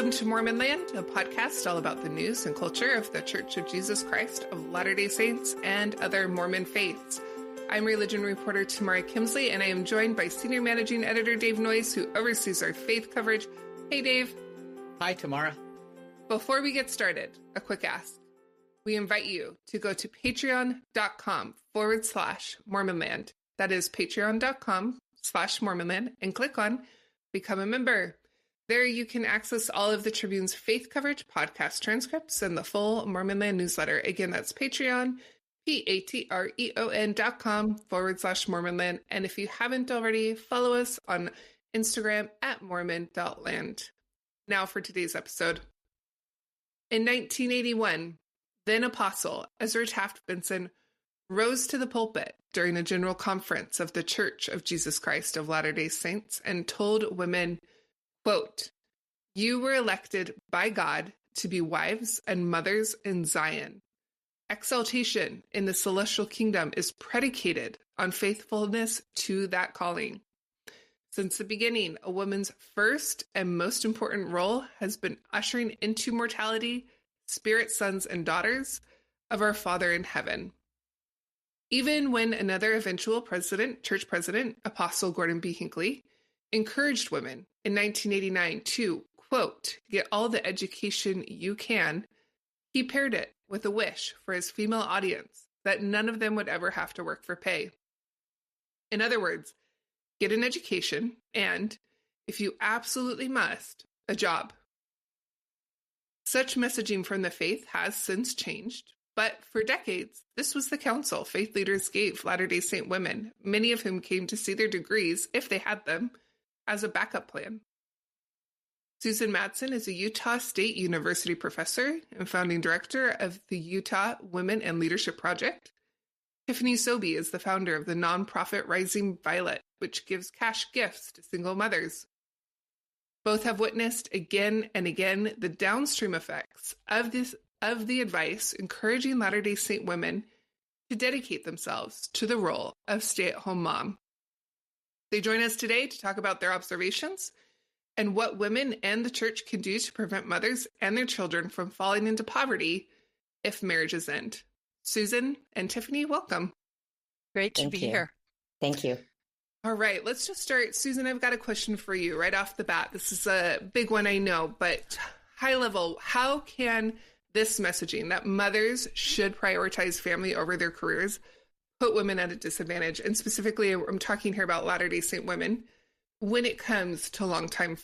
Welcome to Mormon Land, a podcast all about the news and culture of the Church of Jesus Christ of Latter-day Saints and other Mormon faiths. I'm religion reporter Tamara Kimsley, and I am joined by Senior Managing Editor Dave Noyes, who oversees our faith coverage. Hey, Dave. Hi, Tamara. Before we get started, a quick ask. We invite you to go to patreon.com/Mormonland. That is patreon.com/Mormonland, and click on Become a Member. There you can access all of the Tribune's faith coverage, podcast transcripts, and the full Mormonland newsletter. Again, that's Patreon, patreon.com/Mormonland. And if you haven't already, follow us on Instagram at Mormon.land. Now for today's episode. In 1981, then Apostle Ezra Taft Benson rose to the pulpit during a general conference of the Church of Jesus Christ of Latter-day Saints and told women, quote, "You were elected by God to be wives and mothers in Zion. Exaltation in the celestial kingdom is predicated on faithfulness to that calling. Since the beginning, a woman's first and most important role has been ushering into mortality spirit sons and daughters of our Father in heaven." Even when another eventual church president, Apostle Gordon B. Hinckley, encouraged women in 1989 to, quote, "get all the education you can," he paired it with a wish for his female audience that none of them would ever have to work for pay. In other words, get an education and, if you absolutely must, a job. Such messaging from the faith has since changed, but for decades, this was the counsel faith leaders gave Latter-day Saint women, many of whom came to see their degrees, if they had them, as a backup plan. Susan Madsen is a Utah State University professor and founding director of the Utah Women and Leadership Project. Tiffany Sobey is the founder of the nonprofit Rising Violet, which gives cash gifts to single mothers. Both have witnessed again and again the downstream effects of the advice encouraging Latter-day Saint women to dedicate themselves to the role of stay-at-home mom. They join us today to talk about their observations and what women and the church can do to prevent mothers and their children from falling into poverty if marriages end. Susan and Tiffany, welcome. Great to be here. Thank you. All right, let's just start. Susan, I've got a question for you right off the bat. This is a big one, I know, but high level, how can this messaging that mothers should prioritize family over their careers put women at a disadvantage? And specifically, I'm talking here about Latter-day Saint women when it comes to long-time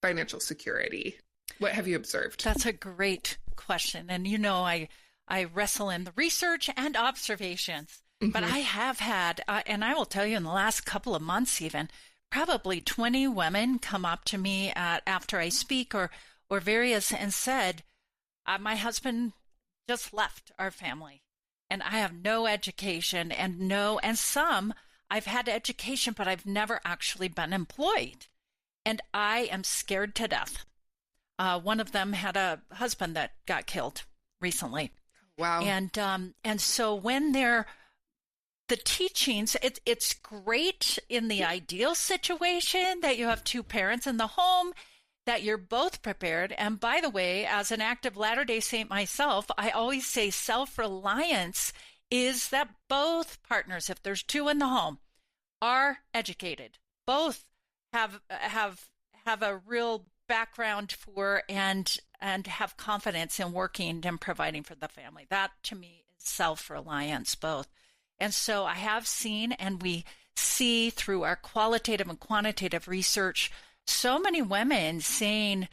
financial security. What have you observed? That's a great question. And I wrestle in the research and observations, but I have had, and I will tell you in the last couple of months even, probably 20 women come up to me after I speak or various and said, my husband just left our family. And I have no education and some I've had education, but I've never actually been employed. And I am scared to death. One of them had a husband that got killed recently. Wow. And so when the teachings, it's great in the ideal situation that you have two parents in the home, that you're both prepared. And by the way, as an active Latter-day Saint myself, I always say self-reliance is that both partners, if there's two in the home, are educated. Both have a real background for and have confidence in working and providing for the family. That to me is self-reliance both. And so I have seen, and we see through our qualitative and quantitative research, so many women saying,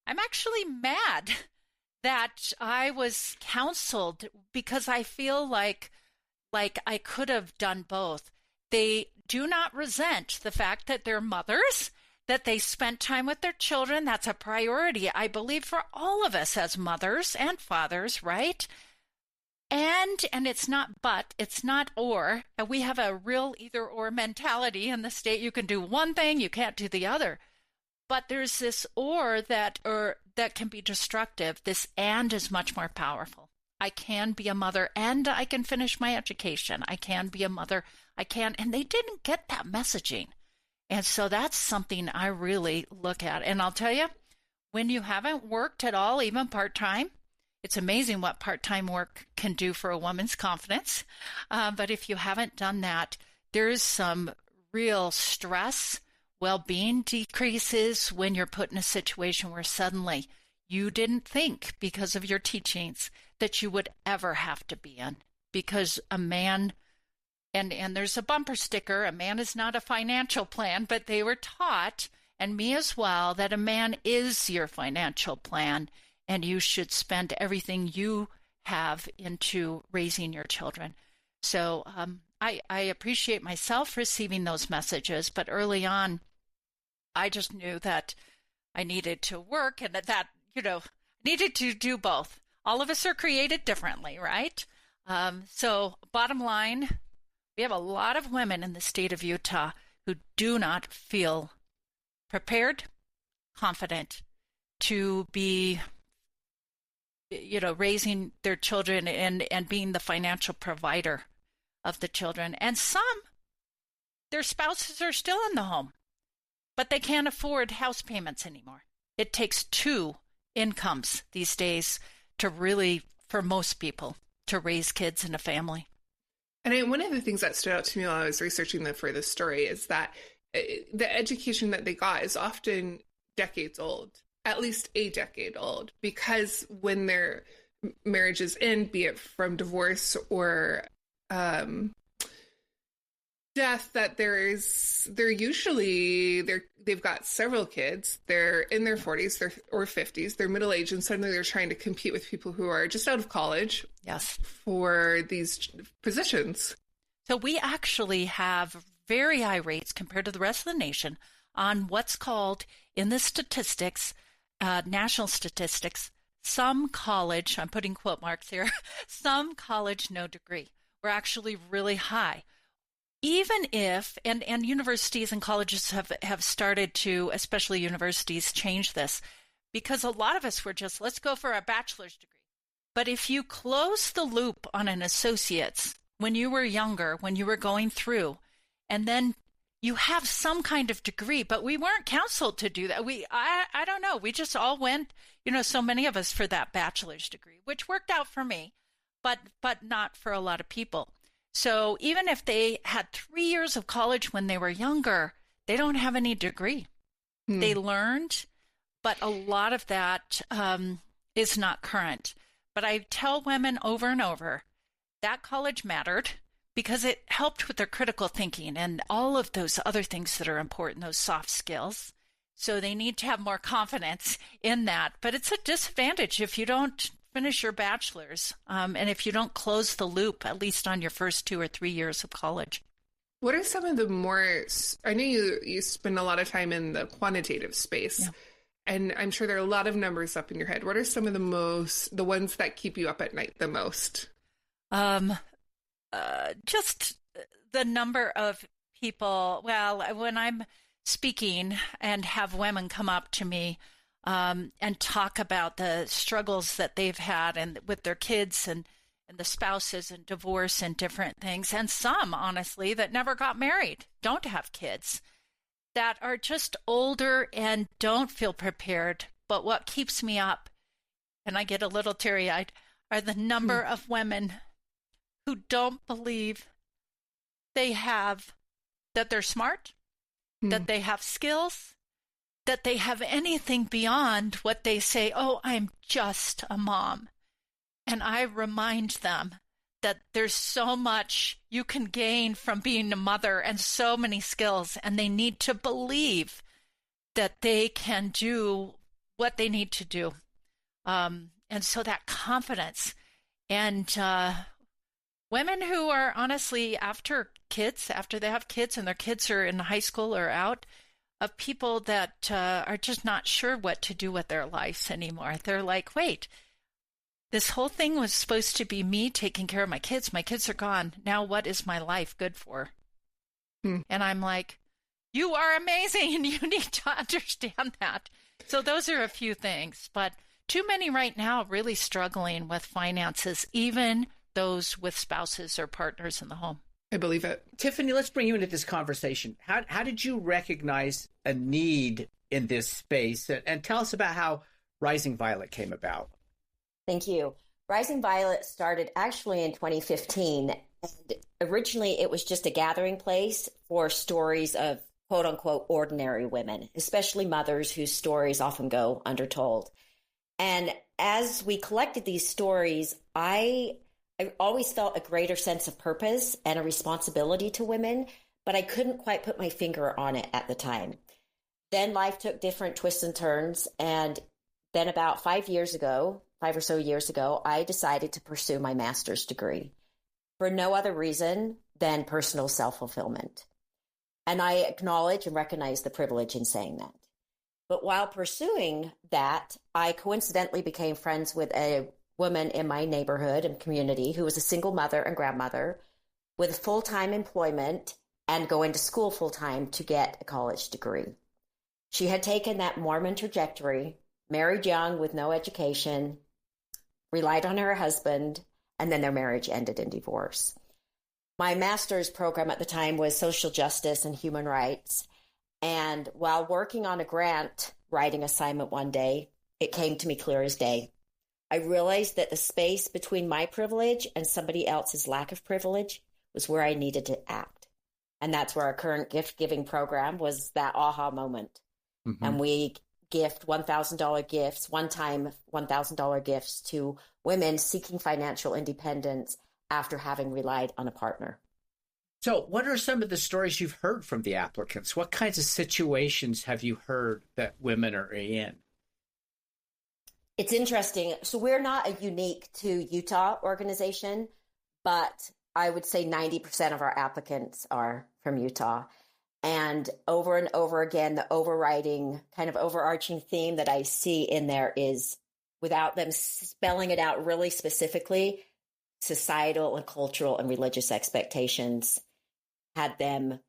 I'm actually mad that I was counseled because I feel like I could have done both. They do not resent the fact that they're mothers, that they spent time with their children. That's a priority, I believe, for all of us as mothers and fathers, right? And it's not but, it's not or. And we have a real either-or mentality in the state. You can do one thing, you can't do the other. But there's this or that can be destructive. This and is much more powerful. I can be a mother and I can finish my education. I can be a mother. I can. And they didn't get that messaging. And so that's something I really look at. And I'll tell you, when you haven't worked at all, even part-time. It's amazing what part-time work can do for a woman's confidence. But if you haven't done that, there is some real stress, well-being decreases when you're put in a situation where suddenly you didn't think, because of your teachings, that you would ever have to be in. Because a man, and there's a bumper sticker, a man is not a financial plan, but they were taught, and me as well, that a man is your financial plan, and you should spend everything you have into raising your children. So I appreciate myself receiving those messages, but early on, I just knew that I needed to work and that needed to do both. All of us are created differently, right? So bottom line, we have a lot of women in the state of Utah who do not feel prepared, confident to be, raising their children and being the financial provider of the children. And some, their spouses are still in the home, but they can't afford house payments anymore. It takes two incomes these days to really, for most people, to raise kids in a family. And one of the things that stood out to me while I was researching for this story is that the education that they got is often decades old, at least a decade old, because when their marriages end, be it from divorce or death, that they've got several kids, they're in their 40s or 50s, they're middle-aged, and suddenly they're trying to compete with people who are just out of college. Yes, for these positions. So we actually have very high rates compared to the rest of the nation on what's called, in the statistics, national statistics, some college, I'm putting quote marks here, some college, no degree. We're actually really high. Even if, and universities and colleges have started to, especially universities, change this, because a lot of us were just, let's go for a bachelor's degree. But if you close the loop on an associate's when you were younger, when you were going through, and then you have some kind of degree, but we weren't counseled to do that. I don't know. We just all went, so many of us for that bachelor's degree, which worked out for me, but not for a lot of people. So even if they had 3 years of college when they were younger, they don't have any degree. They learned, but a lot of that is not current. But I tell women over and over that college mattered because it helped with their critical thinking and all of those other things that are important, those soft skills. So they need to have more confidence in that. But it's a disadvantage if you don't finish your bachelor's and if you don't close the loop, at least on your first 2 or 3 years of college. What are some of the more, I know you spend a lot of time in the quantitative space. Yeah. And I'm sure there are a lot of numbers up in your head. What are some of the ones that keep you up at night the most? Just the number of people. Well, when I'm speaking and have women come up to me and talk about the struggles that they've had and with their kids and the spouses and divorce and different things, and some, honestly, that never got married, don't have kids, that are just older and don't feel prepared. But what keeps me up, and I get a little teary-eyed, are the number of women who don't believe that they're smart, that they have skills, that they have anything beyond what they say, oh, I'm just a mom. And I remind them that there's so much you can gain from being a mother and so many skills, and they need to believe that they can do what they need to do. And so that confidence and women who are honestly after they have kids and their kids are in high school or out, of people that are just not sure what to do with their lives anymore. They're like, wait, this whole thing was supposed to be me taking care of my kids. My kids are gone. Now what is my life good for? And I'm like, you are amazing and you need to understand that. So those are a few things, but too many right now really struggling with finances, even those with spouses or partners in the home. I believe it. Tiffany, let's bring you into this conversation. How did you recognize a need in this space. And tell us about how Rising Violet came about. Thank you. Rising Violet started actually in 2015. And originally, it was just a gathering place for stories of quote unquote ordinary women, especially mothers whose stories often go undertold. And as we collected these stories, I always felt a greater sense of purpose and a responsibility to women, but I couldn't quite put my finger on it at the time. Then life took different twists and turns. And then about 5 or so years ago, I decided to pursue my master's degree for no other reason than personal self-fulfillment. And I acknowledge and recognize the privilege in saying that. But while pursuing that, I coincidentally became friends with a woman in my neighborhood and community who was a single mother and grandmother with full-time employment and going to school full-time to get a college degree. She had taken that Mormon trajectory, married young with no education, relied on her husband, and then their marriage ended in divorce. My master's program at the time was social justice and human rights. And while working on a grant writing assignment one day, it came to me clear as day. I realized that the space between my privilege and somebody else's lack of privilege was where I needed to act. And that's where our current gift giving program was that aha moment. Mm-hmm. And we gift $1,000 gifts, one-time $1,000 gifts to women seeking financial independence after having relied on a partner. So what are some of the stories you've heard from the applicants? What kinds of situations have you heard that women are in? It's interesting. So we're not a unique to Utah organization, but I would say 90% of our applicants are from Utah. And over again, the overriding kind of overarching theme that I see in there is, without them spelling it out really specifically, societal and cultural and religious expectations had them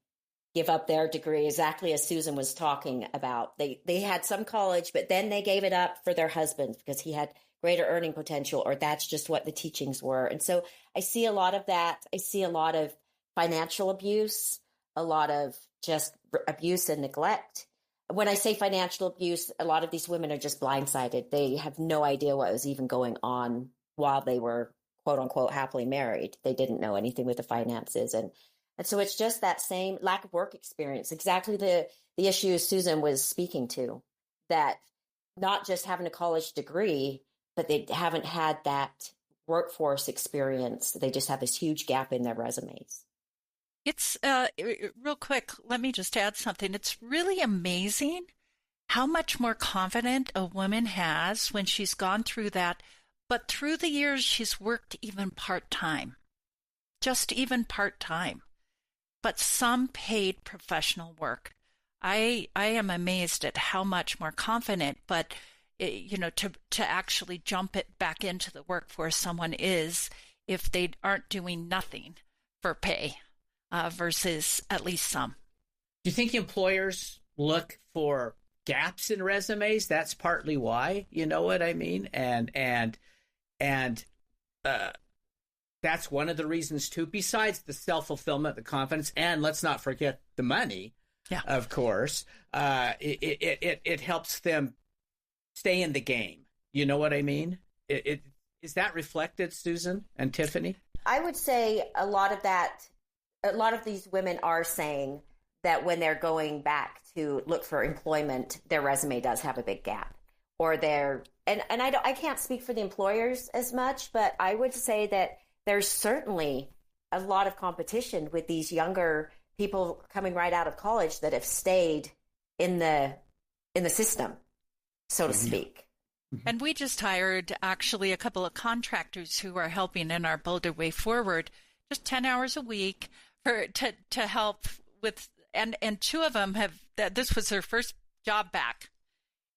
give up their degree, exactly as Susan was talking about. They had some college, but then they gave it up for their husbands because he had greater earning potential, or that's just what the teachings were. And so I see a lot of that. I see a lot of financial abuse, a lot of just abuse and neglect. When I say financial abuse, a lot of these women are just blindsided. They have no idea what was even going on while they were, quote unquote, happily married. They didn't know anything with the finances. And so it's just that same lack of work experience, exactly the issue Susan was speaking to, that not just having a college degree, but they haven't had that workforce experience. They just have this huge gap in their resumes. It's real quick. Let me just add something. It's really amazing how much more confident a woman has when she's gone through that. But through the years, she's worked even part-time, just even part-time, but some paid professional work. I am amazed at how much more confident, but to actually jump it back into the workforce someone is if they aren't doing nothing for pay. Versus at least some. Do you think employers look for gaps in resumes? That's partly why, you know what I mean? And that's one of the reasons too, besides the self-fulfillment, the confidence, and let's not forget the money, of course. It helps them stay in the game. You know what I mean? Is that reflected, Susan and Tiffany? I would say a lot of these women are saying that when they're going back to look for employment, their resume does have a big gap, or I can't speak for the employers as much, but I would say that there's certainly a lot of competition with these younger people coming right out of college that have stayed in the system, so to speak. And we just hired actually a couple of contractors who are helping in our Boulder Way Forward, just 10 hours a week to help with, and two of them this was their first job back.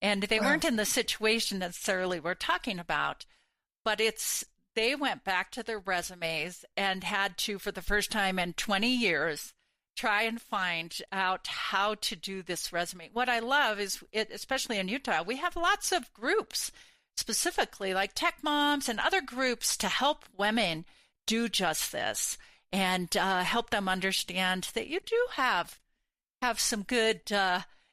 And they weren't in the situation necessarily we're talking about, but they went back to their resumes and had to, for the first time in 20 years, try and find out how to do this resume. What I love is, especially in Utah, we have lots of groups, specifically like Tech Moms and other groups, to help women do just this and help them understand that you do have some good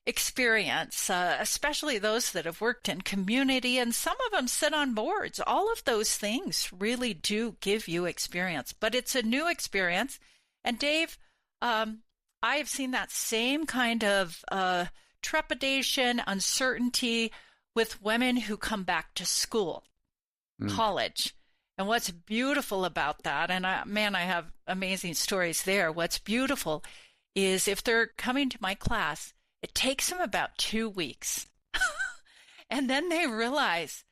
experience, especially those that have worked in community, and some of them sit on boards. All of those things really do give you experience, but it's a new experience. And Dave, I have seen that same kind of trepidation, uncertainty with women who come back to school, college. And what's beautiful about that, and I have amazing stories there. What's beautiful is if they're coming to my class, it takes them about 2 weeks. And then they realize,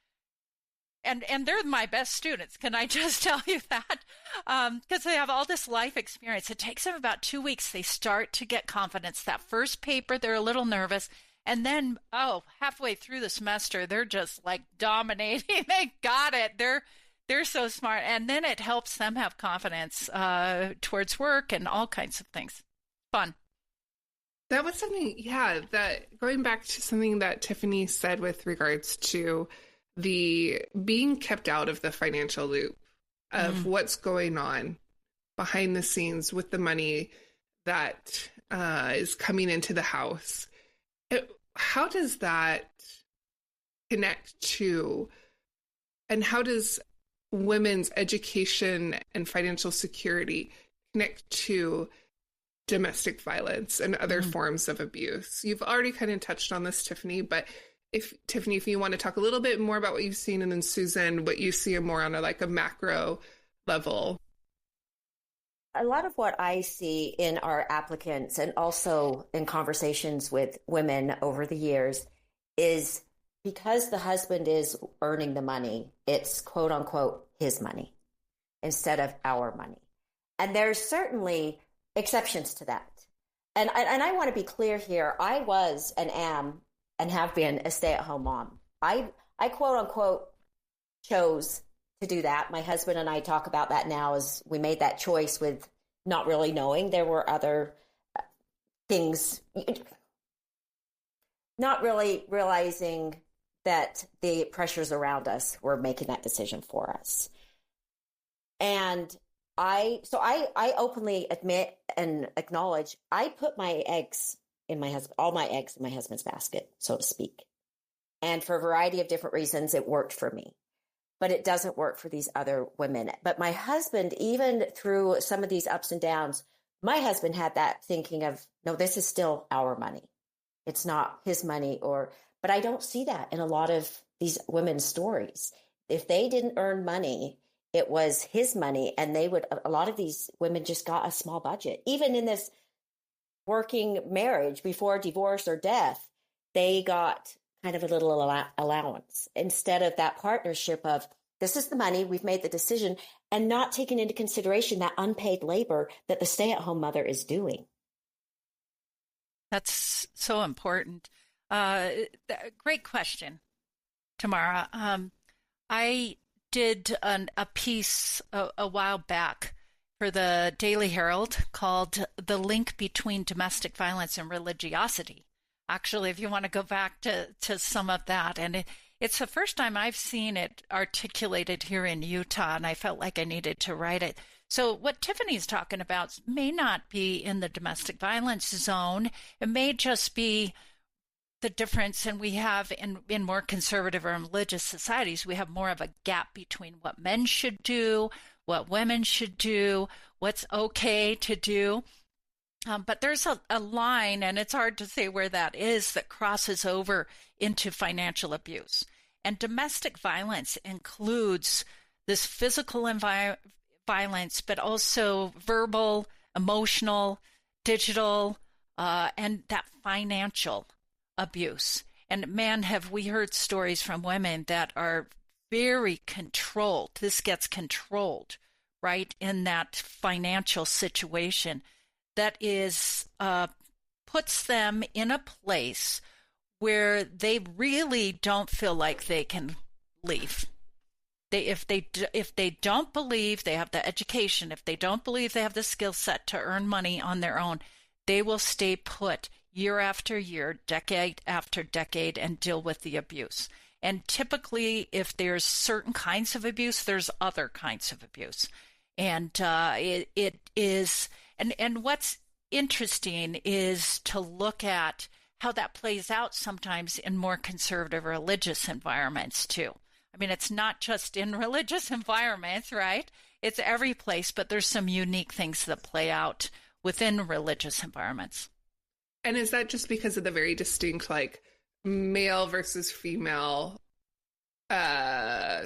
and they're my best students, can I just tell you that? Because they have all this life experience. It takes them about 2 weeks. They start to get confidence. That first paper, they're a little nervous. And then, halfway through the semester, they're just like dominating. They got it. They're so smart. And then it helps them have confidence towards work and all kinds of things. Fun. That was something, that going back to something that Tiffany said with regards to the being kept out of the financial loop of what's going on behind the scenes with the money that is coming into the house. How does that connect to, and how does women's education and financial security connect to domestic violence and other forms of abuse? You've already kind of touched on this, Tiffany, but if you want to talk a little bit more about what you've seen, and then Susan, what you see more on a macro level. A lot of what I see in our applicants and also in conversations with women over the years is because the husband is earning the money, it's quote unquote his money instead of our money. And there's certainly exceptions to that. And I want to be clear here. I was and am and have been a stay-at-home mom. I quote unquote chose to do that. My husband and I talk about that now as we made that choice with not really knowing there were other things, not really realizing that the pressures around us were making that decision for us. And I openly admit and acknowledge I put all my eggs in my husband's basket, so to speak. And for a variety of different reasons, it worked for me. But it doesn't work for these other women. But my husband, even through some of these ups and downs, my husband had that thinking of, no, this is still our money. It's not his money. But I don't see that in a lot of these women's stories. If they didn't earn money, it was his money. And a lot of these women just got a small budget. Even in this working marriage before divorce or death, they got kind of a little allowance instead of that partnership of, this is the money, we've made the decision, and not taking into consideration that unpaid labor that the stay-at-home mother is doing. That's so important. Great question, Tamara. I did a piece a while back for the Daily Herald called "The Link Between Domestic Violence and Religiosity." Actually, if you want to go back to some of that, and it's the first time I've seen it articulated here in Utah, and I felt like I needed to write it. So what Tiffany's talking about may not be in the domestic violence zone. It may just be the difference, and we have in more conservative or religious societies, we have more of a gap between what men should do, what women should do, what's okay to do. But there's a line, and it's hard to say where that is, that crosses over into financial abuse. And domestic violence includes this physical violence, but also verbal, emotional, digital, and that financial abuse. And man, have we heard stories from women that are very controlled. This gets controlled, right, in that financial situation. That is puts them in a place where they really don't feel like they can leave. If they don't believe they have the education, if they don't believe they have the skill set to earn money on their own, they will stay put year after year, decade after decade, and deal with the abuse. And typically, if there's certain kinds of abuse, there's other kinds of abuse. And it is, and what's interesting is to look at how that plays out sometimes in more conservative religious environments too. I mean, it's not just in religious environments, right? It's every place, but there's some unique things that play out within religious environments. And is that just because of the very distinct, like, male versus female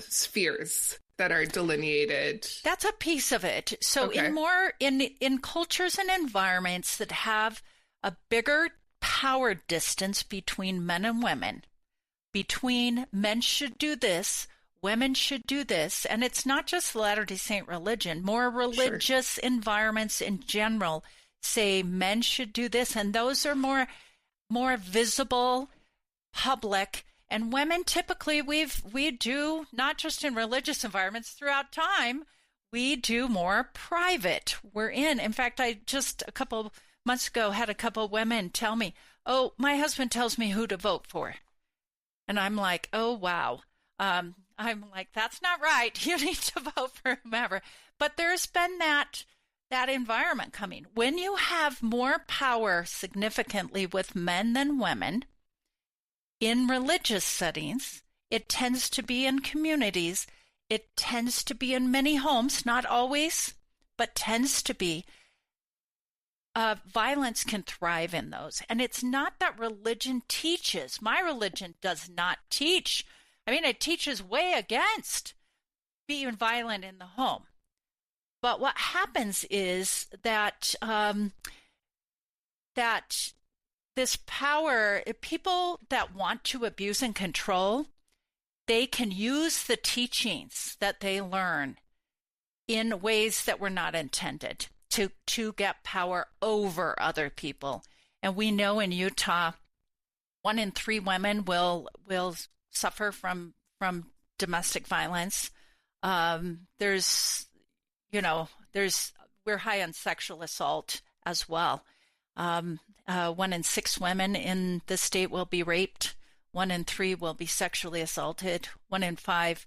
spheres that are delineated? That's a piece of it. So Okay. in cultures and environments that have a bigger power distance between men and women, between men should do this, women should do this, and it's not just Latter-day Saint religion, more religious environments in general say men should do this, and those are more visible, public. And women typically we do, not just in religious environments throughout time, we do more private. In fact, I just a couple months ago had a couple women tell me, "Oh, my husband tells me who to vote for." And I'm like, "Oh, wow." I'm like, "That's not right. You need to vote for whomever." But there's been that environment coming. When you have more power significantly with men than women, in religious settings, it tends to be in communities, it tends to be in many homes, not always, but tends to be. Violence can thrive in those. And it's not that religion teaches. My religion does not teach. I mean, it teaches way against being violent in the home. But what happens is that that this power, people that want to abuse and control, they can use the teachings that they learn in ways that were not intended to get power over other people. And we know in Utah, 1 in 3 women will suffer from domestic violence. We're high on sexual assault as well. 1 in 6 women in the state will be raped. 1 in 3 will be sexually assaulted. 1 in 5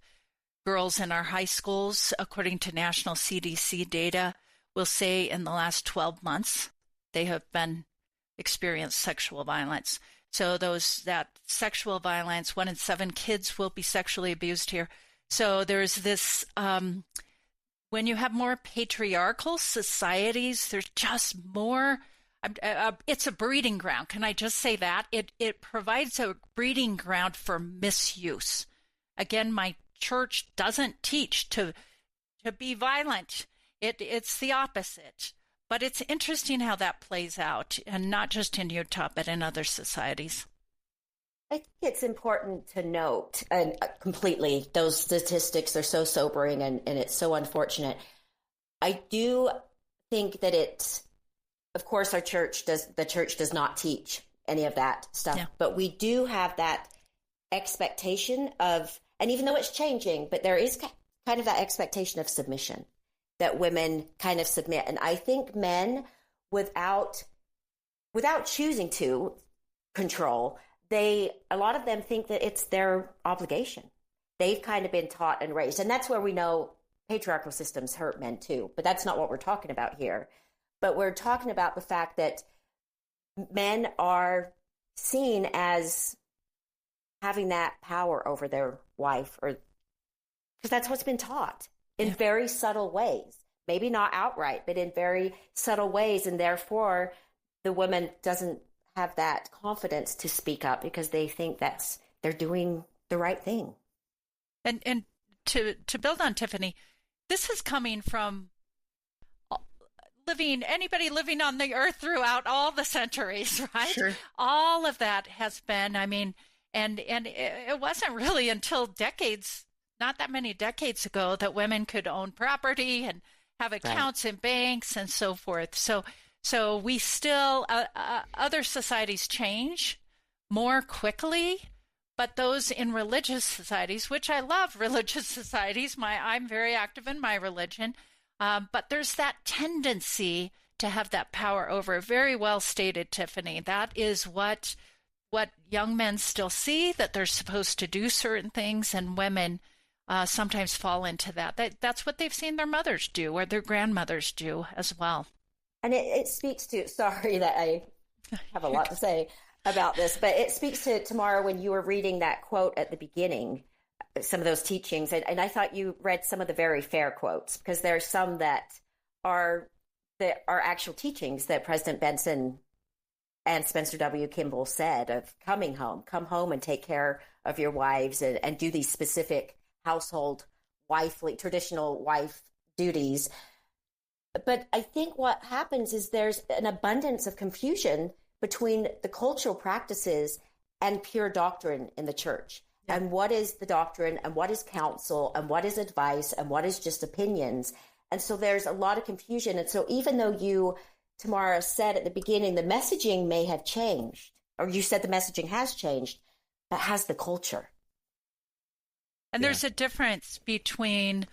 girls in our high schools, according to national CDC data, will say in the last 12 months they have experienced sexual violence. So that sexual violence, 1 in 7 kids will be sexually abused here. So there's this, when you have more patriarchal societies, there's just more, it's a breeding ground. Can I just say that? It provides a breeding ground for misuse. Again, my church doesn't teach to be violent. It's the opposite. But it's interesting how that plays out, and not just in Utah, but in other societies. I think it's important to note, and completely, those statistics are so sobering and it's so unfortunate. I do think that of course, the church does not teach any of that stuff, but we do have that expectation of, and even though it's changing, but there is kind of that expectation of submission, that women kind of submit. And I think men, without choosing to control, a lot of them think that it's their obligation. They've kind of been taught and raised. And that's where we know patriarchal systems hurt men too. But that's not what we're talking about here. But we're talking about the fact that men are seen as having that power over their wife, or because that's what's been taught in very subtle ways. Maybe not outright, but in very subtle ways. And therefore, the woman doesn't have that confidence to speak up because they think they're doing the right thing. And to build on Tiffany, this is coming from anybody living on the earth throughout all the centuries, right? Sure. All of that has been, I mean, and it wasn't really until not that many decades ago, that women could own property and have accounts in banks and so forth. So we still, other societies change more quickly, but those in religious societies, which I love religious societies, I'm very active in my religion, but there's that tendency to have that power over. Very well stated, Tiffany. That is what young men still see, that they're supposed to do certain things, and women sometimes fall into that. That's what they've seen their mothers do or their grandmothers do as well. And it speaks to, sorry that I have a lot to say, about this, but it speaks to Tamara when you were reading that quote at the beginning, some of those teachings, and I thought you read some of the very fair quotes, because there are some that are actual teachings that President Benson and Spencer W. Kimball said of come home and take care of your wives and do these specific household wifely, traditional wife duties. But I think what happens is there's an abundance of confusion between the cultural practices and pure doctrine in the church. Yeah. And what is the doctrine, and what is counsel, and what is advice, and what is just opinions. And so there's a lot of confusion. And so even though you, Tamara, said at the beginning, the messaging may have changed, or you said the messaging has changed, but has the culture. And there's a difference between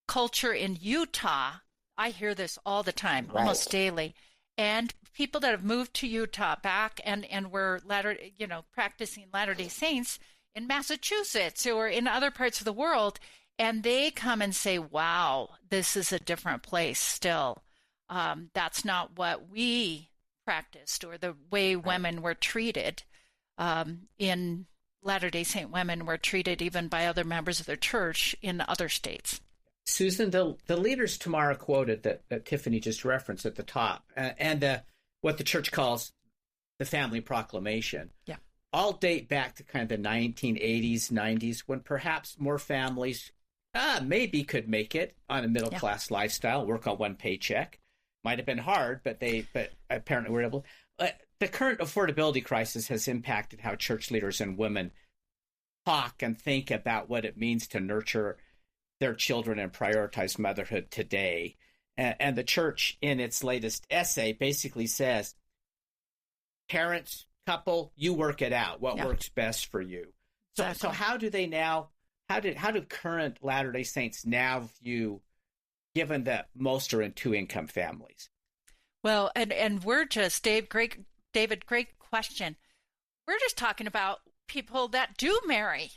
culture in Utah. I hear this all the time, almost daily. And people that have moved to Utah back and were practicing Latter-day Saints in Massachusetts or in other parts of the world, and they come and say, wow, this is a different place still. That's not what we practiced or the way women were treated. In Latter-day Saint women were treated even by other members of their church in other states. Susan, the leaders Tamara quoted that Tiffany just referenced at the top, and what the church calls the family proclamation, all date back to kind of the 1980s, 90s, when perhaps more families maybe could make it on a middle-class lifestyle, work on one paycheck. Might have been hard, but apparently were able. The current affordability crisis has impacted how church leaders and women talk and think about what it means to nurture their children and prioritize motherhood today. And the church, in its latest essay, basically says, parents, couple, you work it out. What works best for you? So how do they now? How do current Latter-day Saints now view, given that most are in two-income families? Well, and we're just David, great question. We're just talking about people that do marry.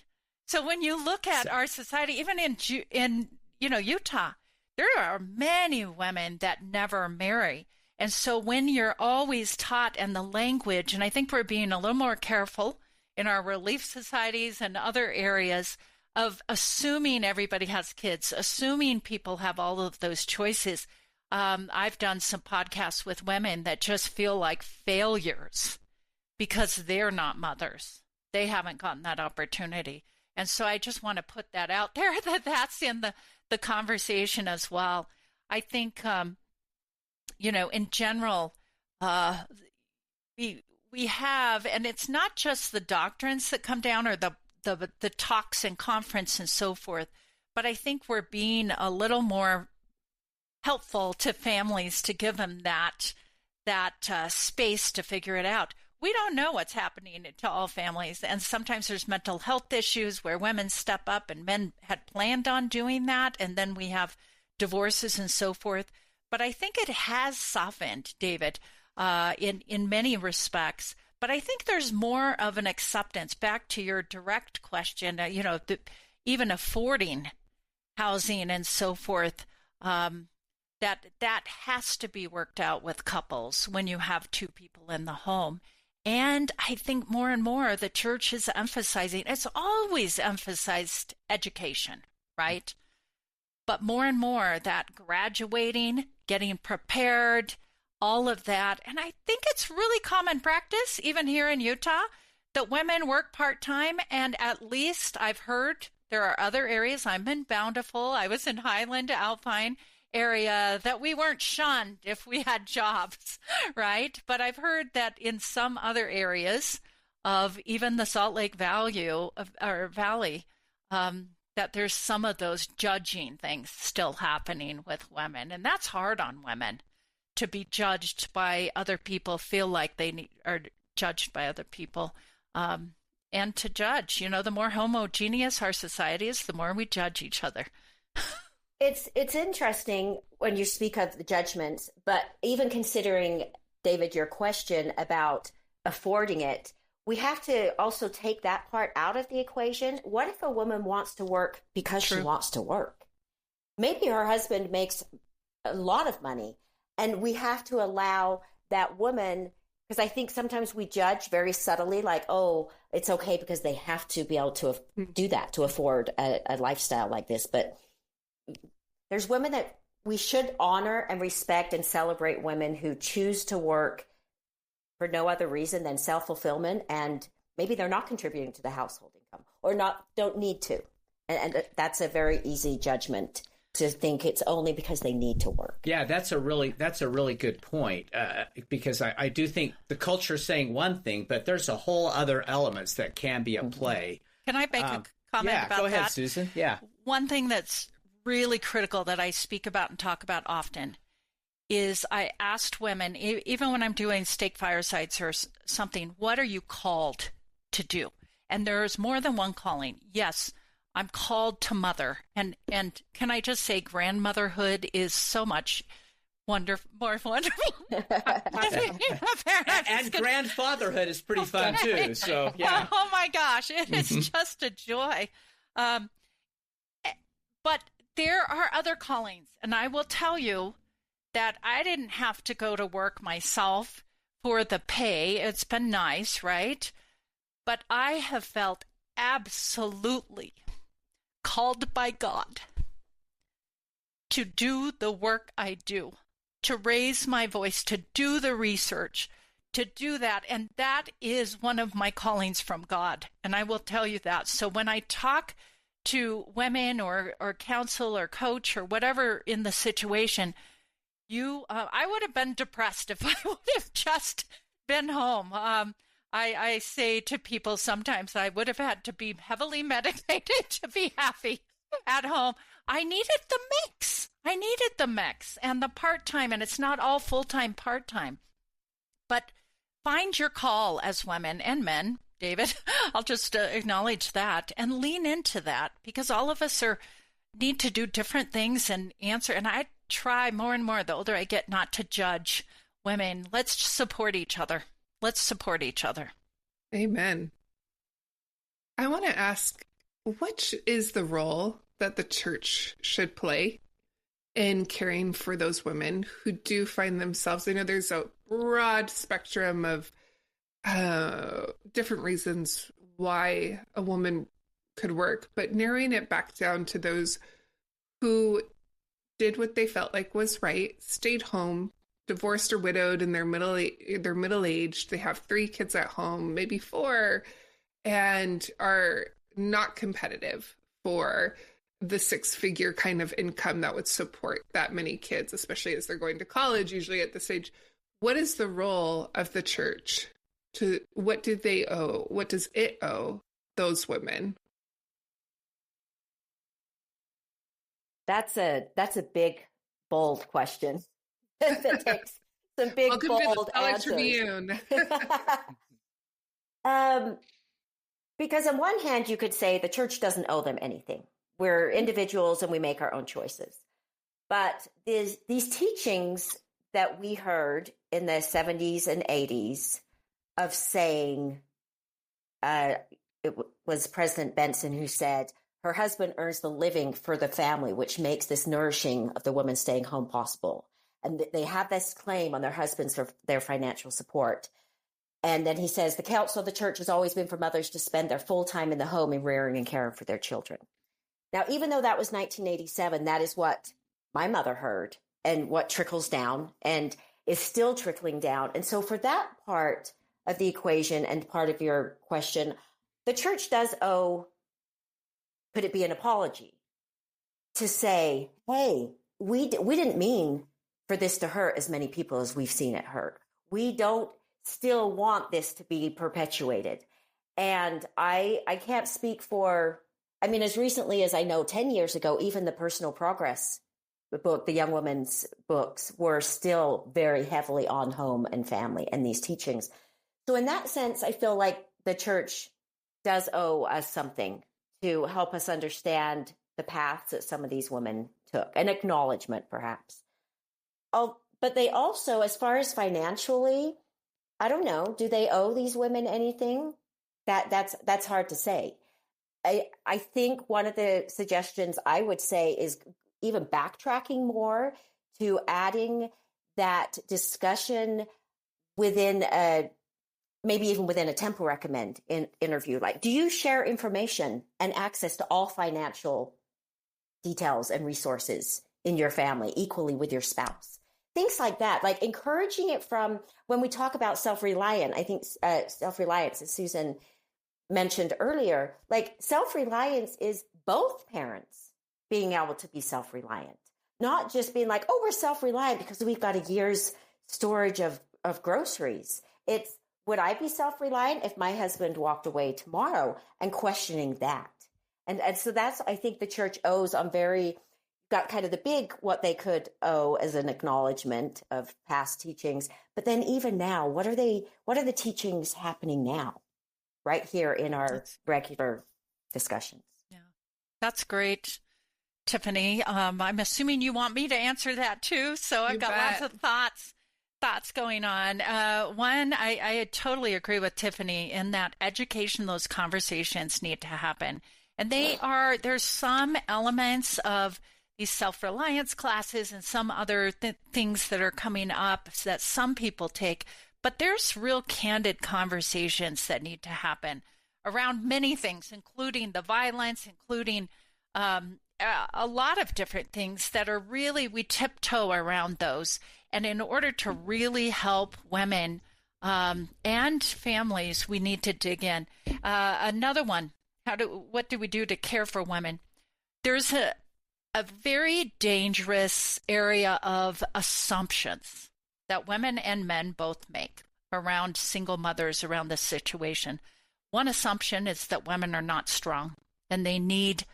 So when you look at our society, even in Utah, there are many women that never marry. And so when you're always taught, and the language, and I think we're being a little more careful in our relief societies and other areas of assuming everybody has kids, assuming people have all of those choices. I've done some podcasts with women that just feel like failures because they're not mothers. They haven't gotten that opportunity. And so I just want to put that out there, that's in the conversation as well. I think, in general, we have, and it's not just the doctrines that come down or the talks and conference and so forth, but I think we're being a little more helpful to families to give them that space to figure it out. We don't know what's happening to all families, and sometimes there's mental health issues where women step up and men had planned on doing that, and then we have divorces and so forth. But I think it has softened, David, in many respects. But I think there's more of an acceptance. Back to your direct question, even affording housing and so forth, that has to be worked out with couples when you have two people in the home. And I think more and more the church is emphasizing, it's always emphasized education, right? But more and more that graduating, getting prepared, all of that. And I think it's really common practice, even here in Utah, that women work part-time. And at least I've heard there are other areas. I'm in Bountiful. I was in Highland, Alpine area, that we weren't shunned if we had jobs, right? But I've heard that in some other areas of even the Salt Lake Valley, that there's some of those judging things still happening with women. And that's hard on women, to be judged by other people, feel like they are judged by other people, and to judge. The more homogeneous our society is, the more we judge each other. It's interesting when you speak of the judgments, but even considering, David, your question about affording it, we have to also take that part out of the equation. What if a woman wants to work because she wants to work? Maybe her husband makes a lot of money, and we have to allow that woman Because I think sometimes we judge very subtly, like, oh, it's okay because they have to be able to do that to afford a lifestyle like this. But there's women that we should honor and respect and celebrate, women who choose to work for no other reason than self-fulfillment, and maybe they're not contributing to the household income or don't need to. And that's a very easy judgment to think it's only because they need to work. Yeah, that's a really good point, because I do think the culture is saying one thing, but there's a whole other elements that can be at play. Can I make a comment about that? Yeah, go ahead, Susan. Yeah. One thing that's really critical that I speak about and talk about often is I asked women, even when I'm doing stake firesides or something, what are you called to do? And there's more than one calling. Yes, I'm called to mother. And can I just say grandmotherhood is so much more wonderful. And grandfatherhood is pretty fun too. So yeah. Oh my gosh, it is just a joy. But there are other callings, and I will tell you that I didn't have to go to work myself for the pay. It's been nice, right? But I have felt absolutely called by God to do the work I do, to raise my voice, to do the research, to do that. And that is one of my callings from God. And I will tell you that. So when I talk to women or counsel or coach or whatever in the situation, I would have been depressed if I would have just been home. I say to people sometimes I would have had to be heavily medicated to be happy at home. I needed the mix and the part-time, and it's not all full-time, part-time. But find your call as women and men, David. I'll just acknowledge that and lean into that, because all of us need to do different things and answer. And I try more and more, the older I get, not to judge women. Let's support each other. Let's support each other. Amen. I want to ask, what is the role that the church should play in caring for those women who do find themselves, I know there's a broad spectrum of different reasons why a woman could work, but narrowing it back down to those who did what they felt like was right, stayed home, divorced or widowed in they're middle-aged, they have 3 kids at home, maybe 4, and are not competitive for the 6-figure kind of income that would support that many kids, especially as they're going to college, usually at this age. What is the role of the church? What do they owe? What does it owe those women? That's a big, bold question. That takes some big, Welcome bold to the answers. Tribune. Because on one hand, you could say the church doesn't owe them anything. We're individuals and we make our own choices. But these teachings that we heard in the 70s and 80s of saying, it was President Benson who said, her husband earns the living for the family, which makes this nourishing of the woman staying home possible. And they have this claim on their husbands for their financial support. And then he says, the counsel of the church has always been for mothers to spend their full time in the home in rearing and caring for their children. Now, even though that was 1987, that is what my mother heard and what trickles down and is still trickling down. And so for that part of the equation and part of your question, the church does owe, could it be an apology to say, hey, we didn't mean for this to hurt as many people as we've seen it hurt. We don't still want this to be perpetuated. And I can't speak for, I mean, as recently as I know, 10 years ago, even the Personal Progress book, the young women's books, were still very heavily on home and family and these teachings. So in that sense, I feel like the church does owe us something to help us understand the paths that some of these women took, an acknowledgement perhaps. Oh, but they also, as far as financially, I don't know, do they owe these women anything? That's hard to say. I think one of the suggestions I would say is even backtracking more to adding that discussion within maybe even within a temple recommend interview, like, do you share information and access to all financial details and resources in your family equally with your spouse? Things like that, like encouraging it from when we talk about self-reliant. I think self-reliance, as Susan mentioned earlier, like self-reliance is both parents being able to be self-reliant, not just being like, oh, we're self-reliant because we've got a year's storage of groceries. It's, would I be self-reliant if my husband walked away tomorrow, and questioning that. And so that's, I think the church owes on got kind of the big, what they could owe as an acknowledgement of past teachings. But then even now, what are the teachings happening now, right here in our regular discussions? Yeah, that's great, Tiffany. I'm assuming you want me to answer that too. So I've got lots of thoughts going on. One, I totally agree with Tiffany in that education, those conversations need to happen. And there's some elements of these self-reliance classes and some other things that are coming up that some people take, but there's real candid conversations that need to happen around many things, including the violence, including a lot of different things that are really, we tiptoe around those. And in order to really help women and families, we need to dig in. Another one, what do we do to care for women? There's a very dangerous area of assumptions that women and men both make around single mothers, around this situation. One assumption is that women are not strong and they need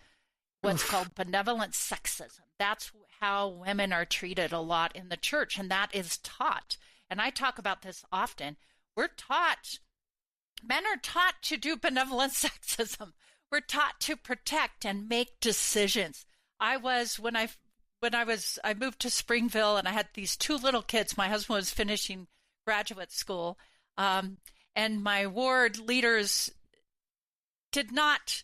what's called benevolent sexism. That's how women are treated a lot in the church, and that is taught. And I talk about this often. Men are taught to do benevolent sexism. We're taught to protect and make decisions. I moved to Springville, and I had these two little kids. My husband was finishing graduate school, and my ward leaders would not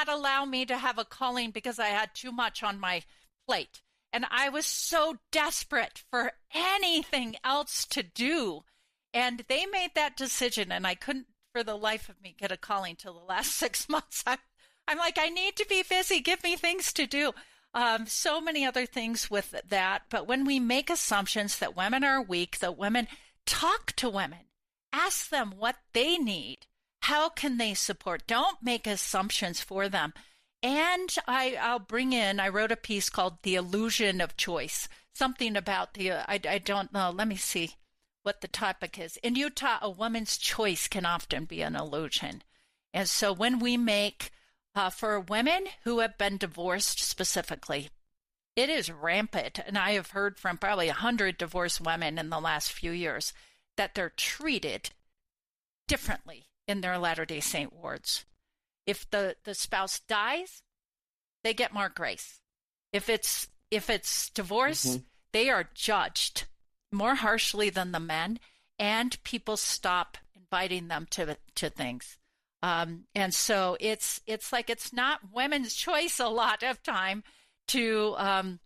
allow me to have a calling because I had too much on my plate. And I was so desperate for anything else to do. And they made that decision, and I couldn't for the life of me get a calling till the last 6 months. I'm like, I need to be busy. Give me things to do. So many other things with that. But when we make assumptions that women are weak, that women, talk to women, ask them what they need. How can they support? Don't make assumptions for them. And I'll bring in, I wrote a piece called The Illusion of Choice, something about I don't know, let me see what the topic is. In Utah, a woman's choice can often be an illusion. And so when we make, for women who have been divorced specifically, it is rampant. And I have heard from probably 100 divorced women in the last few years that they're treated differently in their Latter-day Saint wards. If the spouse dies, they get more grace. If it's divorce, they are judged more harshly than the men, and people stop inviting them to things. And so it's like it's not women's choice a lot of time to have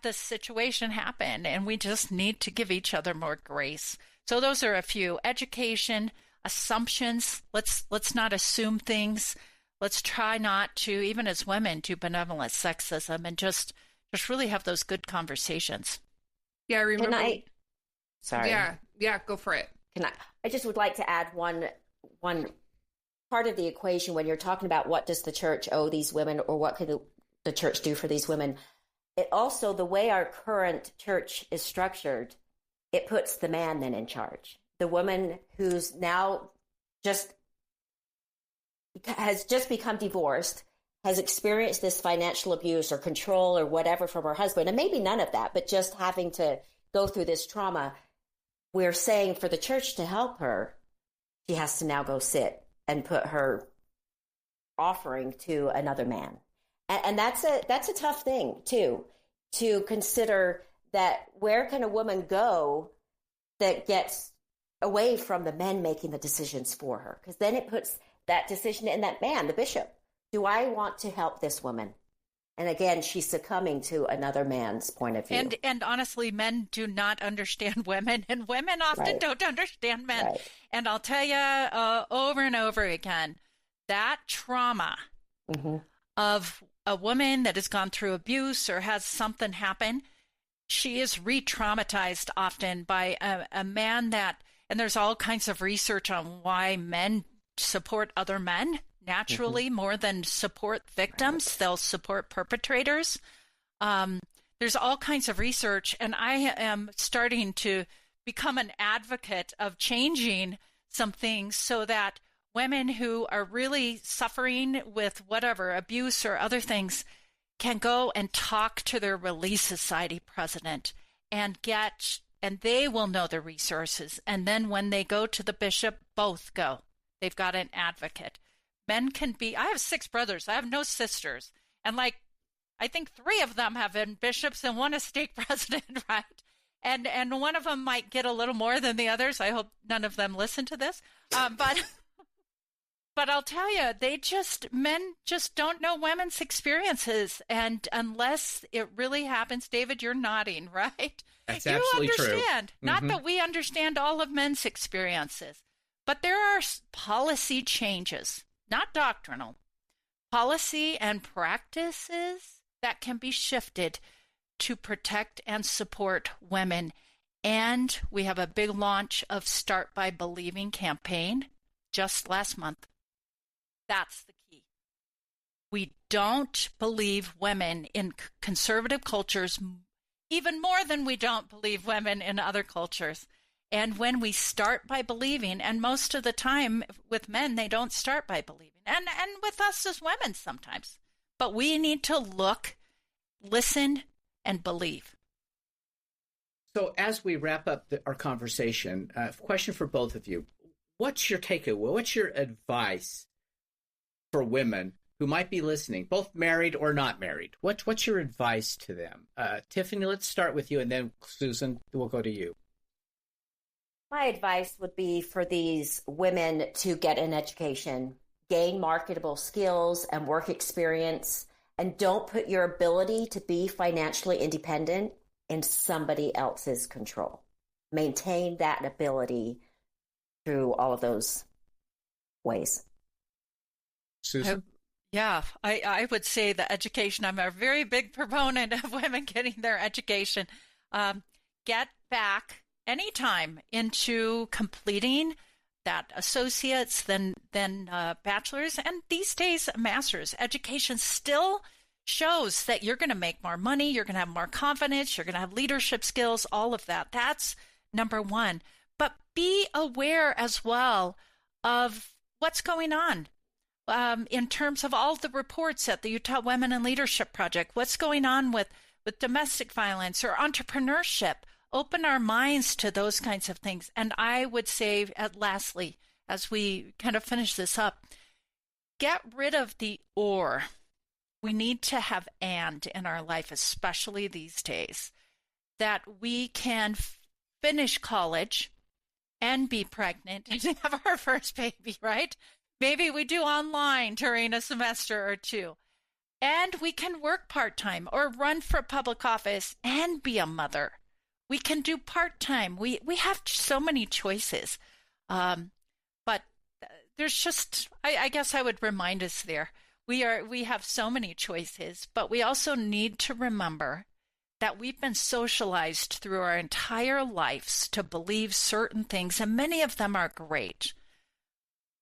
this situation happen, and we just need to give each other more grace. So those are a few. Education, assumptions. Let's not assume things. Let's try not to, even as women, do benevolent sexism, and just really have those good conversations. Yeah, I remember. Sorry. Yeah, go for it. I just would like to add one part of the equation when you're talking about what does the church owe these women, or what could the church do for these women. It also, the way our current church is structured, it puts the man then in charge. The woman who's now has just become divorced, has experienced this financial abuse or control or whatever from her husband, and maybe none of that, but just having to go through this trauma. We're saying for the church to help her, she has to now go sit and put her offering to another man. And that's a tough thing too, to consider that where can a woman go that gets away from the men making the decisions for her? Because then it puts that decision in that man, the bishop. Do I want to help this woman? And again, she's succumbing to another man's point of view. And honestly, men do not understand women, and women often don't understand men. Right. And I'll tell you over and over again, that trauma of a woman that has gone through abuse or has something happen, she is re-traumatized often by a man that, and there's all kinds of research on why men support other men naturally more than support victims. They'll support perpetrators. There's all kinds of research, and I am starting to become an advocate of changing some things so that women who are really suffering with whatever abuse or other things can go and talk to their Relief Society president and they will know the resources. And then when they go to the bishop, both go. They've got an advocate. Men can be, I have 6 brothers. I have no sisters. And I think 3 of them have been bishops and 1 a stake president, right? And one of them might get a little more than the others. I hope none of them listen to this. But I'll tell you, men just don't know women's experiences. And unless it really happens, David, you're nodding, right? That's absolutely true. You understand. Not that we understand all of men's experiences, but there are policy changes, not doctrinal, policy and practices that can be shifted to protect and support women. And we have a big launch of Start by Believing campaign just last month. That's the key. We don't believe women in conservative cultures even more than we don't believe women in other cultures. And when we start by believing, and most of the time with men, they don't start by believing, and with us as women sometimes. But we need to look, listen, and believe. So as we wrap up our conversation, question for both of you. What's your takeaway? What's your advice for women who might be listening, both married or not married? What's your advice to them? Tiffany, let's start with you, and then Susan, we'll go to you. My advice would be for these women to get an education, gain marketable skills and work experience, and don't put your ability to be financially independent in somebody else's control. Maintain that ability through all of those ways. Susan? I would say the education. I'm a very big proponent of women getting their education. Get back anytime into completing that associates, then bachelor's, and these days master's. Education still shows that you're going to make more money, you're going to have more confidence, you're going to have leadership skills, all of that. That's number one. But be aware as well of what's going on in terms of all the reports at the Utah Women in Leadership Project. What's going on with domestic violence or entrepreneurship? Open our minds to those kinds of things. And I would say, lastly, as we kind of finish this up, get rid of the or. We need to have and in our life, especially these days, that we can finish college and be pregnant and have our first baby, right? Maybe we do online during a semester or two. And we can work part-time or run for public office and be a mother. We can do part-time. We have so many choices. But there's just, I guess I would remind us there. We have so many choices, but we also need to remember that we've been socialized through our entire lives to believe certain things, and many of them are great.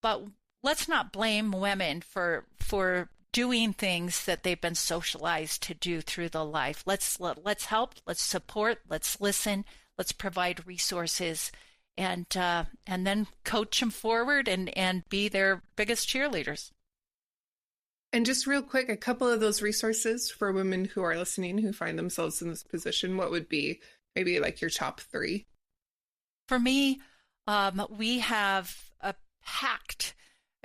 But let's not blame women for doing things that they've been socialized to do through the life. Let's help, let's support, let's listen, let's provide resources, and then coach them forward and be their biggest cheerleaders. And just real quick, a couple of those resources for women who are listening who find themselves in this position, what would be maybe like your top 3? For me, we have a pact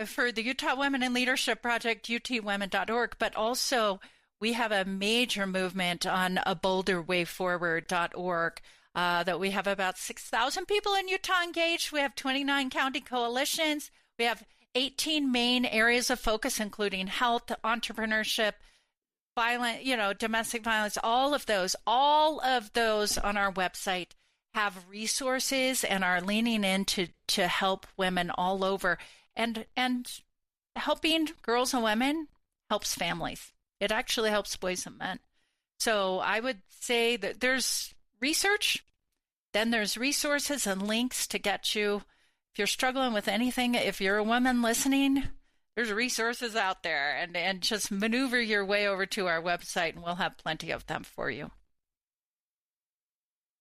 for the Utah Women in Leadership Project, utwomen.org, but also we have a major movement on abolderwayforward.org that we have about 6,000 people in Utah engaged. We have 29 county coalitions. We have 18 main areas of focus, including health, entrepreneurship, violent, domestic violence, all of those on our website have resources and are leaning in to help women all over. And helping girls and women helps families. It actually helps boys and men. So I would say that there's research, then there's resources and links to get you. If you're struggling with anything, if you're a woman listening, there's resources out there, and just maneuver your way over to our website and we'll have plenty of them for you.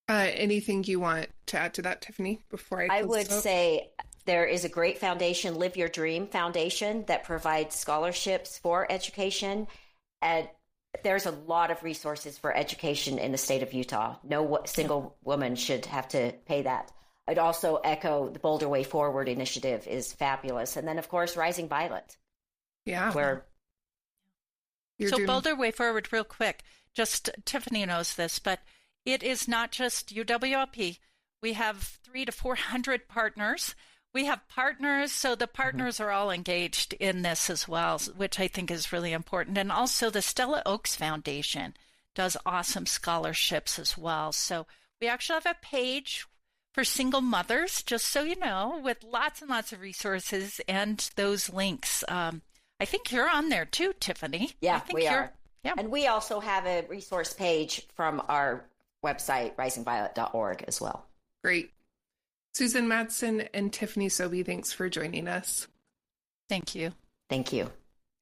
Anything you want to add to that, Tiffany, before I would say there is a great foundation, Live Your Dream Foundation, that provides scholarships for education. And there's a lot of resources for education in the state of Utah. No single woman should have to pay that. I'd also echo the Boulder Way Forward initiative is fabulous. And then, of course, Rising Violet. Yeah. Boulder Way Forward, real quick, just Tiffany knows this, but it is not just UWLP. We have 300 to 400 partners. We have partners, so the partners are all engaged in this as well, which I think is really important. And also the Stella Oaks Foundation does awesome scholarships as well. So we actually have a page for single mothers, just so you know, with lots and lots of resources and those links. I think you're on there too, Tiffany. Yeah, we are. Yeah. And we also have a resource page from our website, risingviolet.org, as well. Great. Susan Madsen and Tiffany Sobey, thanks for joining us. Thank you. Thank you.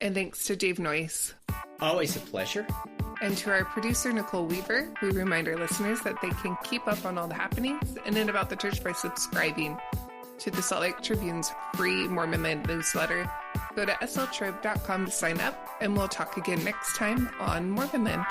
And thanks to Dave Noyce. Always a pleasure. And to our producer, Nicole Weaver, we remind our listeners that they can keep up on all the happenings in and about the church by subscribing to the Salt Lake Tribune's free Mormon Land newsletter. Go to sltrib.com to sign up, and we'll talk again next time on Mormon Land.